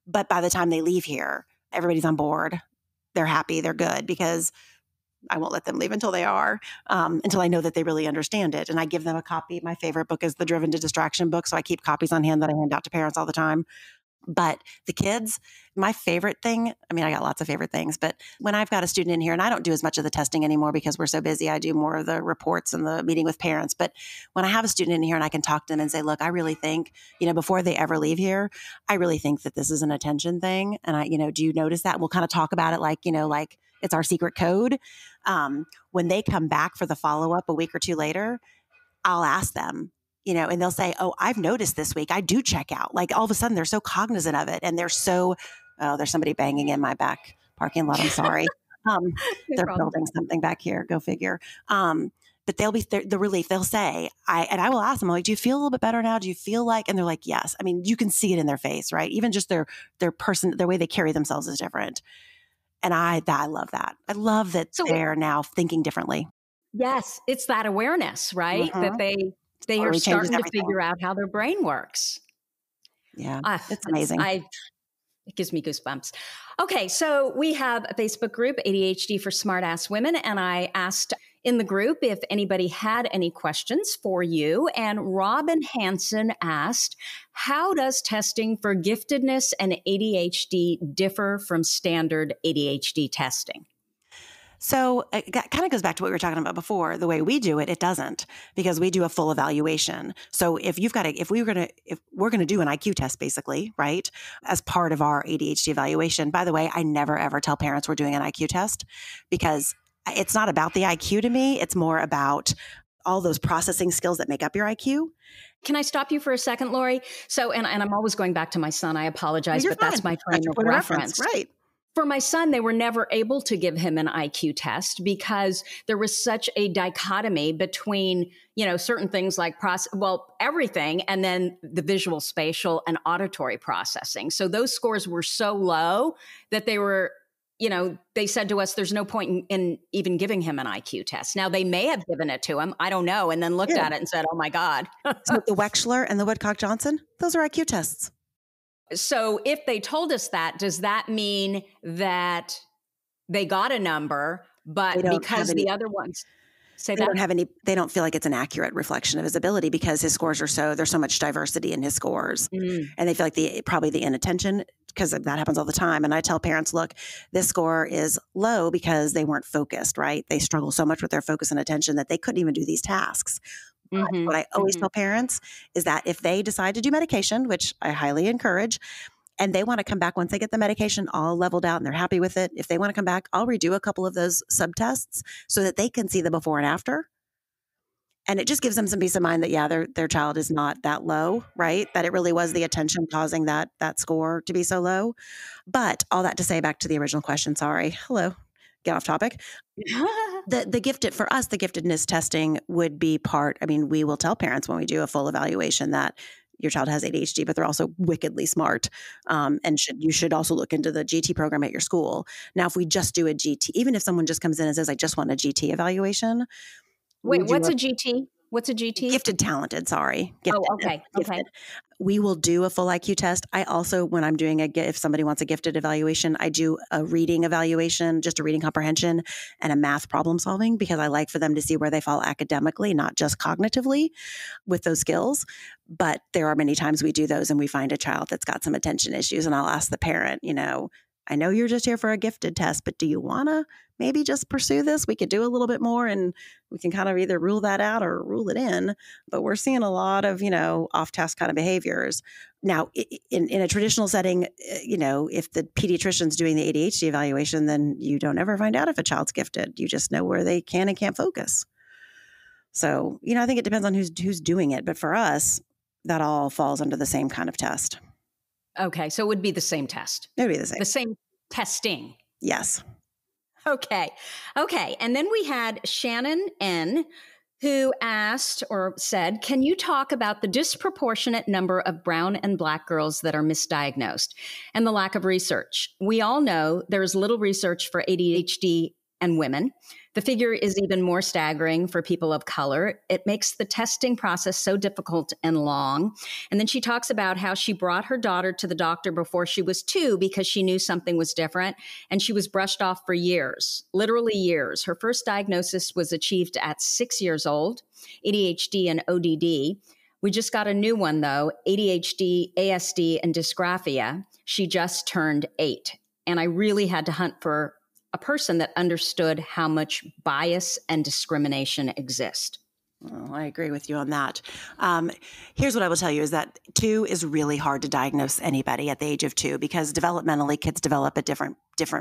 But by the time they leave here, everybody's on board. They're happy. They're good because I won't let them leave until they are, until I know that they really understand it. And I give them a copy. My favorite book is the Driven to Distraction book. So I keep copies on hand that I hand out to parents all the time. But the kids, my favorite thing, I mean, I got lots of favorite things, but when I've got a student in here, and I don't do as much of the testing anymore because we're so busy, I do more of the reports and the meeting with parents. But when I have a student in here and I can talk to them and say, look, I really think, before they ever leave here, I really think that this is an attention thing. And do you notice that? We'll kind of talk about it like it's our secret code. When they come back for the follow-up a week or two later, I'll ask them, and they'll say, oh, I've noticed this week, I do check out. Like all of a sudden they're so cognizant of it. And they're so, there's somebody banging in my back parking lot. I'm sorry. They're building something back here. Go figure. But they'll be the relief. They'll say, I will ask them, like, do you feel a little bit better now? Do you feel like, and they're like, yes. I mean, you can see it in their face, right? Even just their way they carry themselves is different. And I love that. I love that they're now thinking differently. Yes. It's that awareness, right? Mm-hmm. That they totally are starting to everything. figure out how their brain works. Yeah. It's amazing. It gives me goosebumps. Okay. So we have a Facebook group, ADHD for Smartass Women. And I asked in the group if anybody had any questions for you. And Robin Hansen asked, how does testing for giftedness and ADHD differ from standard ADHD testing? So it kind of goes back to what we were talking about before. The way we do it, it doesn't, because we do a full evaluation. So if we're going to do an IQ test, basically, right, as part of our ADHD evaluation. By the way, I never ever tell parents we're doing an IQ test, because it's not about the IQ to me. It's more about all those processing skills that make up your IQ. Can I stop you for a second, Laurie? So, and I'm always going back to my son. I apologize, but fine. That's my frame of reference. Right. For my son, they were never able to give him an IQ test because there was such a dichotomy between, certain things like everything, and then the visual, spatial, and auditory processing. So those scores were so low that they were, they said to us, there's no point in even giving him an IQ test. Now, they may have given it to him. I don't know. And then looked at it and said, oh my God. So the Wechsler and the Woodcock-Johnson, those are IQ tests. So if they told us that, does that mean that they got a number, but because the other ones say that? They don't feel like it's an accurate reflection of his ability, because his scores there's so much diversity in his scores. And they feel like probably the inattention, because that happens all the time. And I tell parents, look, this score is low because they weren't focused, right? They struggle so much with their focus and attention that they couldn't even do these tasks. But what I always tell parents is that if they decide to do medication, which I highly encourage, and they want to come back once they get the medication all leveled out and they're happy with it, if they want to come back, I'll redo a couple of those subtests so that they can see the before and after. And it just gives them some peace of mind that, their child is not that low, right? That it really was the attention causing that score to be so low. But all that to say, back to the original question, sorry. Hello. Get off topic. The giftedness testing would be we will tell parents when we do a full evaluation that your child has ADHD, but they're also wickedly smart. And you should also look into the GT program at your school. Now, if we just do a GT, even if someone just comes in and says, I just want a GT evaluation. Wait, what's a GT? What's a GT? Gifted talented, sorry. Gifted, okay. Gifted. We will do a full IQ test. I also, when I'm doing if somebody wants a gifted evaluation, I do a reading evaluation, just a reading comprehension and a math problem solving, because I like for them to see where they fall academically, not just cognitively with those skills. But there are many times we do those and we find a child that's got some attention issues, and I'll ask the parent, I know you're just here for a gifted test, but do you want to maybe just pursue this? We could do a little bit more and we can kind of either rule that out or rule it in. But we're seeing a lot of, off-task kind of behaviors. Now, in a traditional setting, if the pediatrician's doing the ADHD evaluation, then you don't ever find out if a child's gifted. You just know where they can and can't focus. So, I think it depends on who's doing it. But for us, that all falls under the same kind of test. Okay, so it would be the same test. It would be the same. The same testing. Yes. Okay. And then we had Shannon N., who asked or said, can you talk about the disproportionate number of brown and Black girls that are misdiagnosed and the lack of research? We all know there's little research for ADHD and women. The figure is even more staggering for people of color. It makes the testing process so difficult and long. And then she talks about how she brought her daughter to the doctor before she was 2 because she knew something was different, and she was brushed off for years, literally years. Her first diagnosis was achieved at 6 years old, ADHD and ODD. We just got a new one, though, ADHD, ASD, and dysgraphia. She just turned 8. And I really had to hunt for a person that understood how much bias and discrimination exist. Oh, I agree with you on that. Here's what I will tell you is that 2 is really hard to diagnose anybody at the age of 2 because developmentally kids develop at different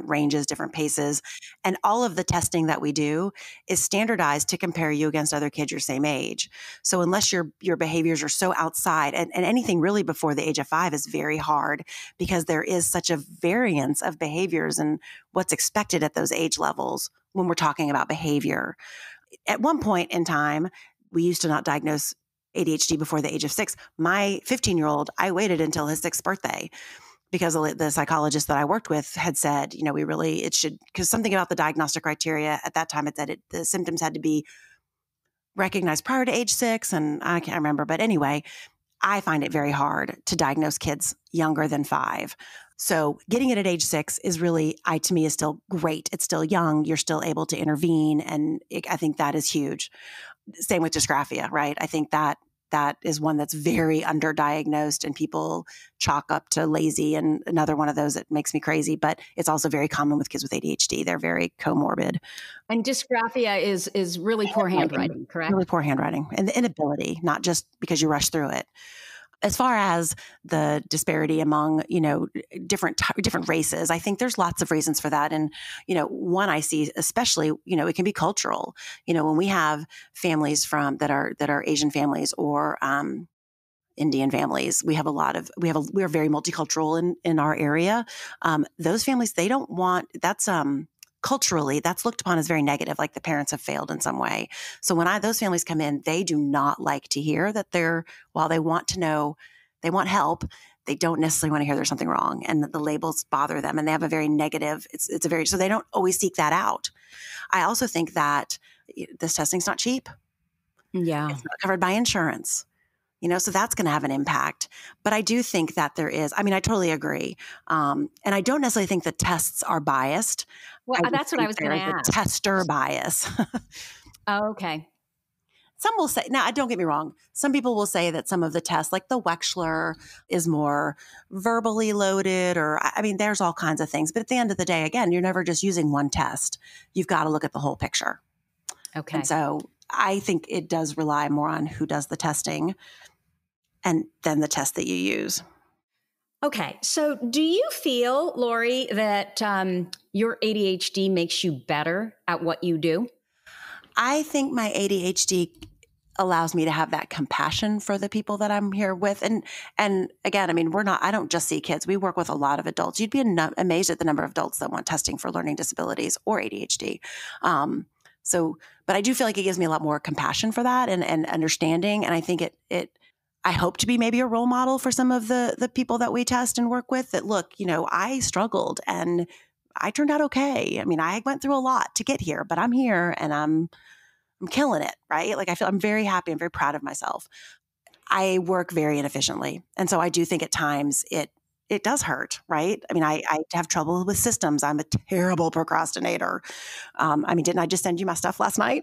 ranges, different paces. And all of the testing that we do is standardized to compare you against other kids your same age. So unless your behaviors are so outside and anything really before the age of 5 is very hard because there is such a variance of behaviors and what's expected at those age levels when we're talking about behavior. At one point in time, we used to not diagnose ADHD before the age of 6. My 15-year-old, I waited until his 6th birthday because the psychologist that I worked with had said, because something about the diagnostic criteria at that time, it said the symptoms had to be recognized prior to age 6. And I can't remember. But anyway, I find it very hard to diagnose kids younger than 5. So getting it at age 6 is really, to me, is still great. It's still young. You're still able to intervene. And I think that is huge. Same with dysgraphia, right? I think that is one that's very underdiagnosed and people chalk up to lazy and another one of those that makes me crazy. But it's also very common with kids with ADHD. They're very comorbid. And dysgraphia is really poor handwriting, correct? Really poor handwriting and the inability, not just because you rush through it. As far as the disparity among, different races, I think there's lots of reasons for that. And, one I see especially, it can be cultural. When we have families that are Asian families or Indian families, we are very multicultural in our area. Those families, they don't want, culturally, that's looked upon as very negative, like the parents have failed in some way. So when those families come in, they do not like to hear that while they want to know, they want help, they don't necessarily want to hear there's something wrong and that the labels bother them. And they have a very negative, so they don't always seek that out. I also think that this testing's not cheap. Yeah. It's not covered by insurance. So that's going to have an impact. But I do think that there is, I totally agree. And I don't necessarily think the tests are biased. Well, that's what I was going to ask. Tester bias. Oh, okay. Some will say, now don't get me wrong. Some people will say that some of the tests, like the bachelor, is more verbally loaded there's all kinds of things. But at the end of the day, again, you're never just using one test. You've got to look at the whole picture. Okay. And so I think it does rely more on who does the testing and then the test that you use. Okay. So do you feel, Laurie, that your ADHD makes you better at what you do? I think my ADHD allows me to have that compassion for the people that I'm here with. And again, I don't just see kids. We work with a lot of adults. You'd be amazed at the number of adults that want testing for learning disabilities or ADHD. But I do feel like it gives me a lot more compassion for that and understanding. And I think I hope to be maybe a role model for some of the people that we test and work with that, look, I struggled and I turned out okay. I went through a lot to get here, but I'm here and I'm killing it, right? Like I'm very happy. I'm very proud of myself. I work very inefficiently. And so I do think at times it does hurt, right? I have trouble with systems. I'm a terrible procrastinator. Didn't I just send you my stuff last night?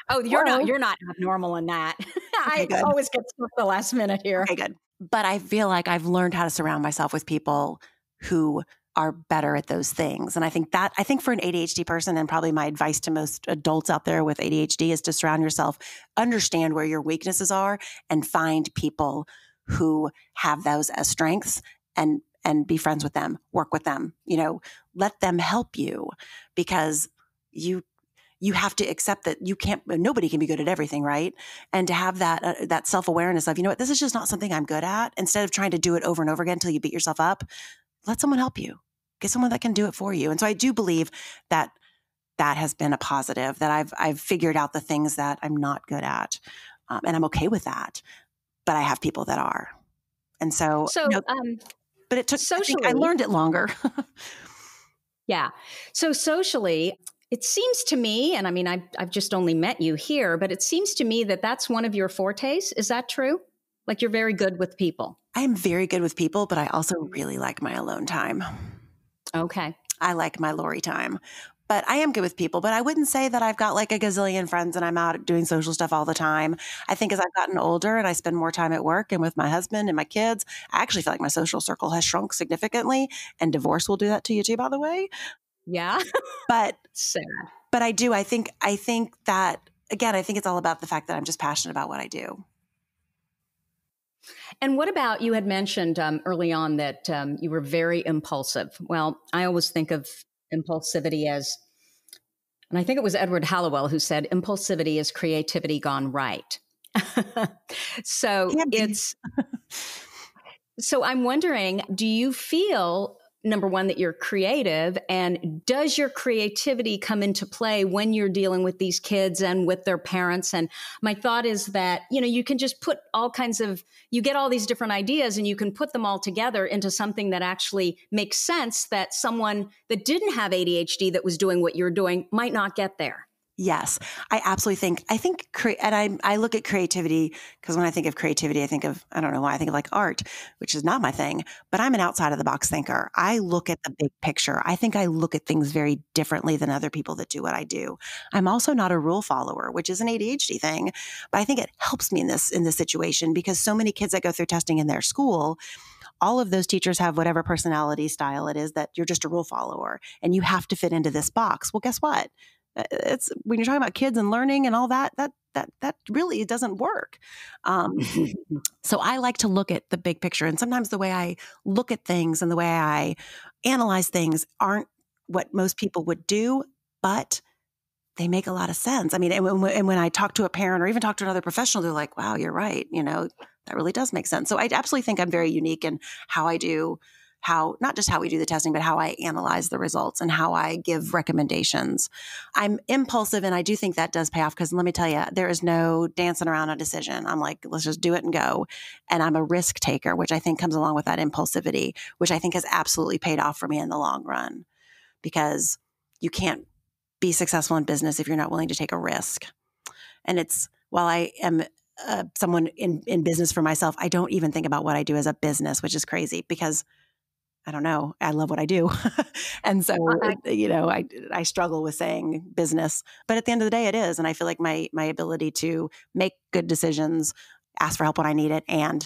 Oh, you're not abnormal in that. Okay, I always get stuff at the last minute here. Okay, good. But I feel like I've learned how to surround myself with people who are better at those things. And I think for an ADHD person, and probably my advice to most adults out there with ADHD is to surround yourself, understand where your weaknesses are, and find people who have those as strengths and be friends with them, work with them, let them help you because you have to accept that nobody can be good at everything, right? And to have that self-awareness of, this is just not something I'm good at. Instead of trying to do it over and over again until you beat yourself up, let someone help you. Get someone that can do it for you. And so I do believe that has been a positive, that I've figured out the things that I'm not good at. And I'm okay with that. But I have people that are. And so but it took, socially, I learned it longer. Yeah. So socially, it seems to me, and I've just only met you here, but it seems to me that that's one of your fortes. Is that true? Like you're very good with people. I am very good with people, but I also really like my alone time. Okay. I like my Laurie time. but I am good with people. But I wouldn't say that I've got like a gazillion friends and I'm out doing social stuff all the time. I think as I've gotten older and I spend more time at work and with my husband and my kids, I actually feel like my social circle has shrunk significantly, and divorce will do that to you too, by the way. Yeah. But sad. But I do. I think that, again, I think it's all about the fact that I'm just passionate about what I do. And what about, you had mentioned early on that you were very impulsive. Well, I always think of impulsivity as, and I think it was Edward Hallowell who said, impulsivity is creativity gone right. So so I'm wondering, do you feel, number one, that you're creative, and does your creativity come into play when you're dealing with these kids and with their parents? And my thought is that, you can just put you get all these different ideas and you can put them all together into something that actually makes sense, that someone that didn't have ADHD that was doing what you're doing might not get there. Yes, I absolutely and I look at creativity, because when I think of creativity, I think of, I don't know why I think of like art, which is not my thing, but I'm an outside of the box thinker. I look at the big picture. I think I look at things very differently than other people that do what I do. I'm also not a rule follower, which is an ADHD thing, but I think it helps me in this situation, because so many kids that go through testing in their school, all of those teachers have whatever personality style it is, that you're just a rule follower and you have to fit into this box. Well, guess what? It's when you're talking about kids and learning and all that really doesn't work. So I like to look at the big picture, and sometimes the way I look at things and the way I analyze things aren't what most people would do, but they make a lot of sense. I mean, and when I talk to a parent or even talk to another professional, they're like, wow, you're right. That really does make sense. So I absolutely think I'm very unique in not just how we do the testing, but how I analyze the results and how I give recommendations. I'm impulsive, and I do think that does pay off, because let me tell you, there is no dancing around a decision. I'm like, let's just do it and go. And I'm a risk taker, which I think comes along with that impulsivity, which I think has absolutely paid off for me in the long run, because you can't be successful in business if you're not willing to take a risk. And while I am someone in business for myself, I don't even think about what I do as a business, which is crazy, because I don't know, I love what I do. And so, I struggle with saying business, but at the end of the day, it is. And I feel like my ability to make good decisions, ask for help when I need it, and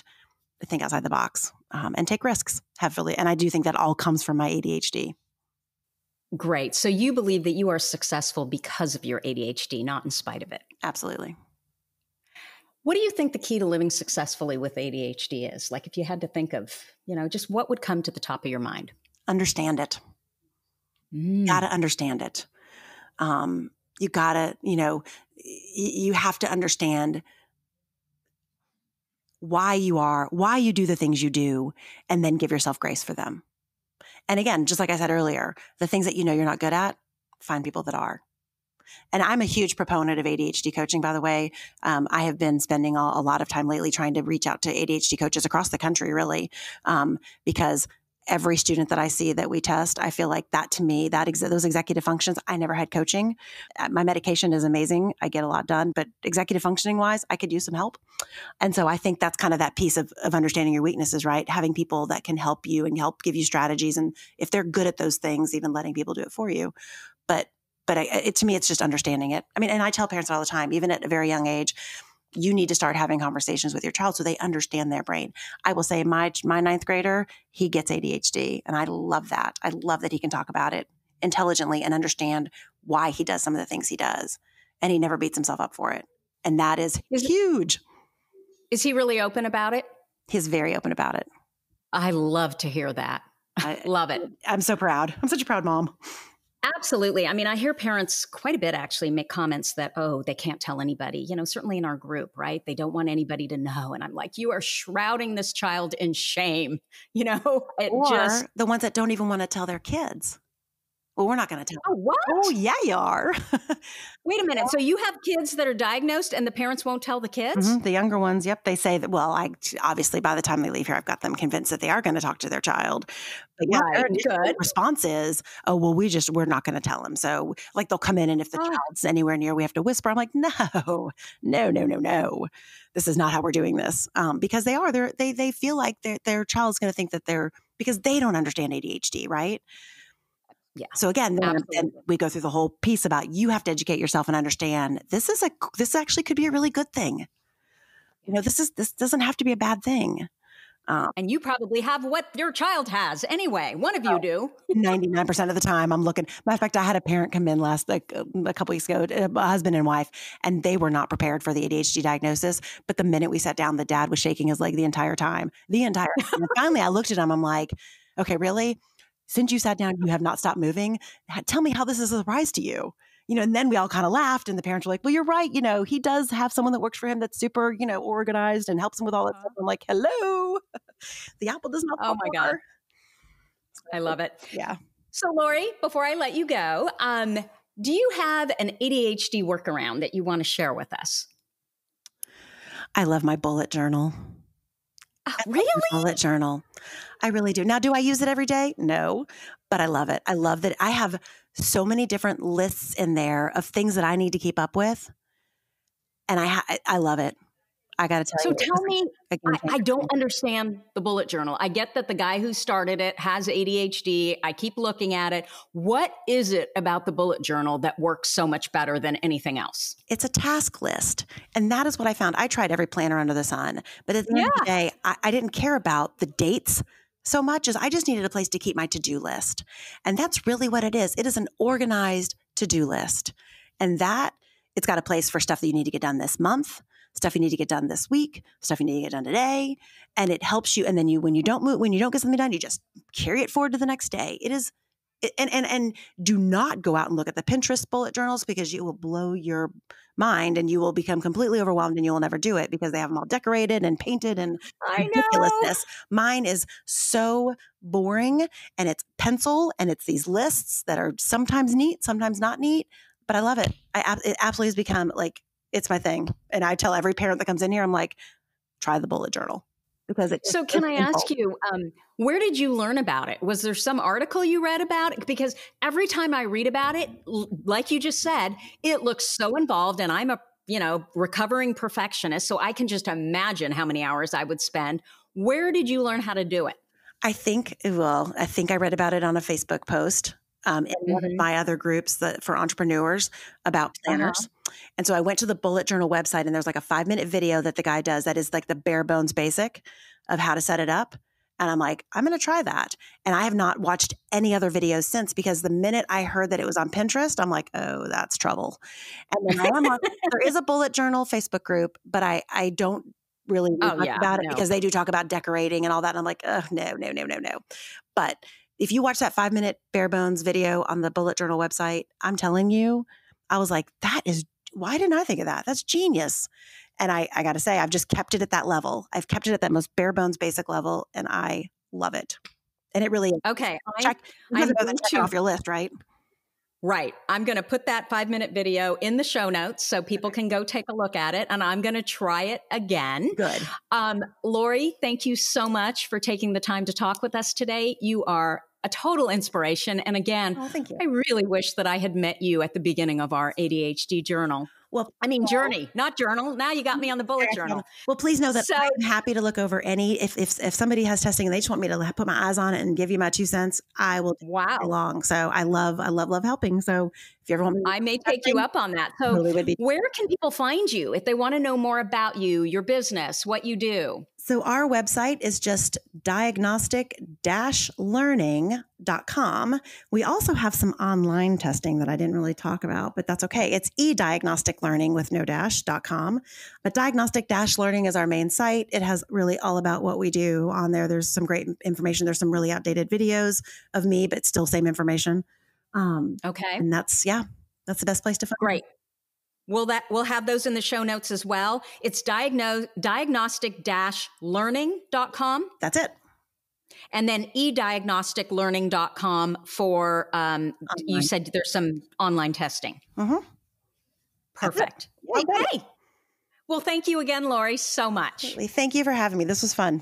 think outside the box, and take risks and I do think that all comes from my ADHD. Great. So you believe that you are successful because of your ADHD, not in spite of it. Absolutely. What do you think the key to living successfully with ADHD is? Like, if you had to think of, just what would come to the top of your mind? Understand it. Got to understand it. You got to, you have to understand why you do the things you do, and then give yourself grace for them. And again, just like I said earlier, the things that you're not good at, find people that are. And I'm a huge proponent of ADHD coaching, by the way. I have been spending a lot of time lately trying to reach out to ADHD coaches across the country, really, because every student that I see that we test, I feel like that, to me, those executive functions, I never had coaching. My medication is amazing. I get a lot done, but executive functioning wise, I could use some help. And so I think that's kind of that piece of understanding your weaknesses, right? Having people that can help you and help give you strategies. And if they're good at those things, even letting people do it for you. But to me, it's just understanding it. I mean, and I tell parents all the time, even at a very young age, you need to start having conversations with your child so they understand their brain. I will say my ninth grader, he gets ADHD, and I love that. I love that he can talk about it intelligently and understand why he does some of the things he does. And he never beats himself up for it. And that is huge. Is he really open about it? He's very open about it. I love to hear that. Love it. I'm so proud. I'm such a proud mom. Absolutely. I mean, I hear parents quite a bit actually make comments that, they can't tell anybody, certainly in our group, right? They don't want anybody to know. And I'm like, you are shrouding this child in shame, Or the ones that don't even want to tell their kids. Well, we're not going to tell. Oh, what? Oh, yeah, you are. Wait a minute. So you have kids that are diagnosed and the parents won't tell the kids? Mm-hmm. The younger ones, yep. They say that, obviously by the time they leave here, I've got them convinced that they are going to talk to their child. But their response is, oh, well, we're not going to tell them. So like they'll come in, and if the child's anywhere near, we have to whisper. I'm like, no. This is not how we're doing this. Because they feel like their child's going to think that because they don't understand ADHD, right? Yeah. So again, then we go through the whole piece about you have to educate yourself and understand this actually could be a really good thing. You know, this doesn't have to be a bad thing. And you probably have what your child has anyway. One of you do. 99% of the time I'm looking. Matter of fact, I had a parent come in a couple weeks ago, a husband and wife, and they were not prepared for the ADHD diagnosis. But the minute we sat down, the dad was shaking his leg the entire time. And finally, I looked at him. I'm like, okay, really? Since you sat down, you have not stopped moving. Tell me how this is a surprise to you. You know, and then we all kind of laughed, and the parents were like, well, you're right. You know, he does have someone that works for him that's super, you know, organized and helps him with all that stuff. I'm like, hello, the apple does not fall Oh my God. I love it. Yeah. So Laurie, before I let you go, do you have an ADHD workaround that you want to share with us? I love my bullet journal. Really? Bullet journal. I really do. Now, do I use it every day? No, but I love it. I love that I have so many different lists in there of things that I need to keep up with. And I love it. I got to tell you. So tell me, I don't understand the bullet journal. I get that the guy who started it has ADHD. I keep looking at it. What is it about the bullet journal that works so much better than anything else? It's a task list. And that is what I found. I tried every planner under the sun. But at the end of the day, I didn't care about the dates so much as I just needed a place to keep my to-do list. And that's really what it is. It is an organized to-do list. And that it's got a place for stuff that you need to get done this month, stuff you need to get done this week, stuff you need to get done today. And it helps you. And then when you don't get something done, you just carry it forward to the next day. It is, and do not go out and look at the Pinterest bullet journals because you will blow your mind and you will become completely overwhelmed and you will never do it because they have them all decorated and painted and ridiculousness. Mine is so boring and it's pencil and it's these lists that are sometimes neat, sometimes not neat, but I love it. It absolutely has become like, it's my thing. And I tell every parent that comes in here, I'm like, try the bullet journal. So can I ask you, where did you learn about it? Was there some article you read about it? Because every time I read about it, like you just said, it looks so involved and I'm a, recovering perfectionist. So I can just imagine how many hours I would spend. Where did you learn how to do it? I think I read about it on a Facebook post in one of my other groups for entrepreneurs about planners. And so I went to the bullet journal website and there's like a 5-minute video that the guy does that is like the bare bones basic of how to set it up. And I'm like, I'm going to try that. And I have not watched any other videos since because the minute I heard that it was on Pinterest, I'm like, oh, that's trouble. And then there is a bullet journal Facebook group, but I don't really talk about it because they do talk about decorating and all that. And I'm like, oh, no. But if you watch that 5-minute bare bones video on the bullet journal website, I'm telling you, I was like, why didn't I think of that? That's genius. And I got to say, I've just kept it at that level. I've kept it at that most bare bones basic level and I love it. And it really is. Okay. Check off your list, right? Right. I'm going to put that 5-minute video in the show notes so people can go take a look at it. And I'm going to try it again. Good. Laurie, thank you so much for taking the time to talk with us today. You are a total inspiration. And again, thank you. I really wish that I had met you at the beginning of our ADHD journal. Well, journey, not journal. Now you got me on the bullet journal. Well, please know that I'm happy to look over if somebody has testing and they just want me to put my eyes on it and give you my 2 cents, I will take it along. So I love helping. So if you ever want me, I may take you up on that. So where can people find you if they want to know more about you, your business, what you do? So our website is just diagnostic-learning.com. We also have some online testing that I didn't really talk about, but that's okay. It's eDiagnosticLearning with no dash.com. But Diagnostic-Learning is our main site. It has really all about what we do on there. There's some great information. There's some really outdated videos of me, but still same information. Okay. And that's the best place to find. Great. We'll have those in the show notes as well. It's diagnostic-learning.com. That's it. And then eDiagnosticLearning.com for, you said there's some online testing. Mm-hmm. Perfect. Okay. Well, thank you again, Laurie, so much. Absolutely. Thank you for having me. This was fun.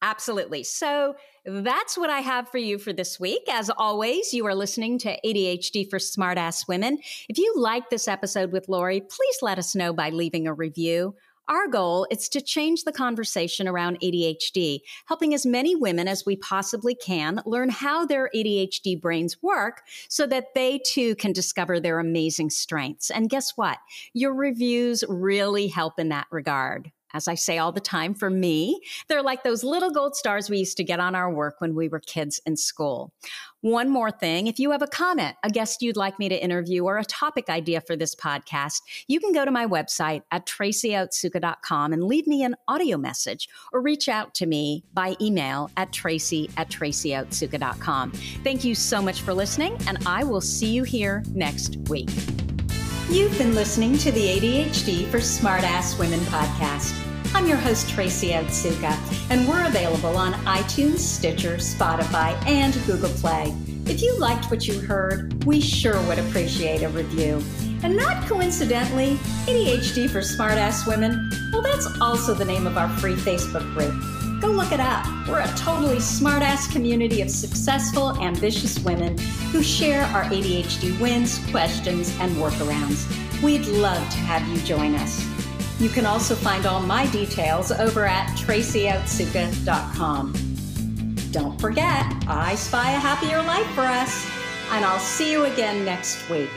Absolutely. So that's what I have for you for this week. As always, you are listening to ADHD for Smartass Women. If you like this episode with Laurie, please let us know by leaving a review Our goal is to change the conversation around ADHD, helping as many women as we possibly can learn how their ADHD brains work so that they too can discover their amazing strengths. And guess what? Your reviews really help in that regard. As I say all the time, for me, they're like those little gold stars we used to get on our work when we were kids in school. One more thing, if you have a comment, a guest you'd like me to interview, or a topic idea for this podcast, you can go to my website at tracyotsuka.com and leave me an audio message, or reach out to me by email at tracy@tracyotsuka.com. Thank you so much for listening, and I will see you here next week. You've been listening to the ADHD for Smartass Women podcast. I'm your host, Tracy Otsuka, and we're available on iTunes, Stitcher, Spotify, and Google Play. If you liked what you heard, we sure would appreciate a review. And not coincidentally, ADHD for Smartass Women, well, that's also the name of our free Facebook group. Go look it up. We're a totally smartass community of successful, ambitious women who share our ADHD wins, questions, and workarounds. We'd love to have you join us. You can also find all my details over at tracyotsuka.com. Don't forget, I spy a happier life for us, and I'll see you again next week.